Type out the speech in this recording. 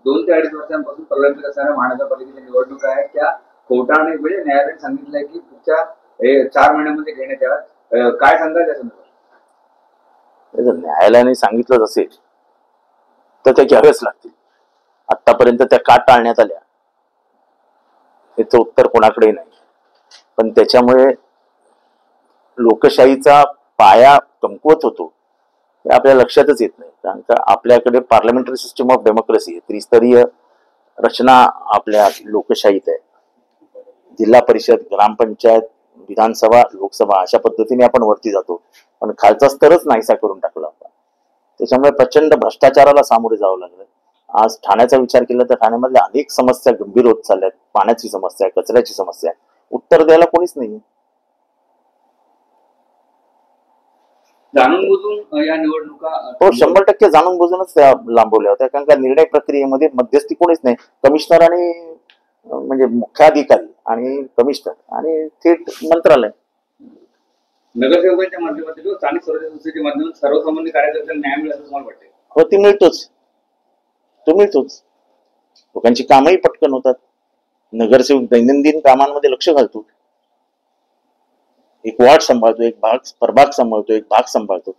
2 ते 2.5 वर्षांपासून प्रलंबित असणाऱ्या महानगरपालिकेच्या निवडणुका आहेत त्या कोर्टाने म्हणजे न्यायालयाने सांगितलंय की पुढच्या 4 महिन्यांमध्ये घेण्यात याव्यात. काय सांगाल त्या संदर्भात? जर न्यायालयाने सांगितलं असेल तर त्या घ्याव्याच लागतील. आतापर्यंत त्या का टाळण्यात आल्या याचं उत्तर कोणाकडेही नाही. पण त्याच्यामुळे लोकशाहीचा पाया कमकुवत होतो हे आपल्या लक्षातच येत नाही. कारण का आपल्याकडे पार्लमेंटरी सिस्टम ऑफ डेमोक्रेसी आहे, त्रिस्तरीय रचना आपल्या लोकशाहीत आहे. जिल्हा परिषद, ग्रामपंचायत, विधानसभा, लोकसभा अशा पद्धतीने आपण वरती जातो, पण खालचा स्तरच नाहीसा करून टाकला होता. त्याच्यामुळे प्रचंड भ्रष्टाचाराला सामोरे जावं लागलं. आज ठाण्याचा विचार केला तर ठाण्यामधल्या अनेक समस्या गंभीर होत चालल्यात. पाण्याची समस्या आहे, कचऱ्याची समस्या आहे, उत्तर द्यायला कोणीच नाही. जाणून बुजून या निवडणुका हो 100% जाणून बुजूनच त्या लांबवल्या होत्या. कारण का निर्णय प्रक्रियेमध्ये मध्यस्थी कोणीच नाही. कमिशनर आणि म्हणजे मुख्याधिकारी आणि कमिशनर आणि थेट मंत्रालय. नगरसेवकांच्या माध्यमातून स्थानिक स्वराज्य संस्थेच्या माध्यमातून सर्वसामान्य कार्यकर्त्यांना न्याय मिळेल असं तुम्हाला वाटतं? हो, ती मिळतोच, तो मिळतोच. लोकांची कामही पटकन होतात. नगरसेवक दैनंदिन कामांमध्ये लक्ष घालतो. एक वॉर्ड सांभाळतो, एक प्रभाग सांभाळतो, एक भाग सांभाळतो.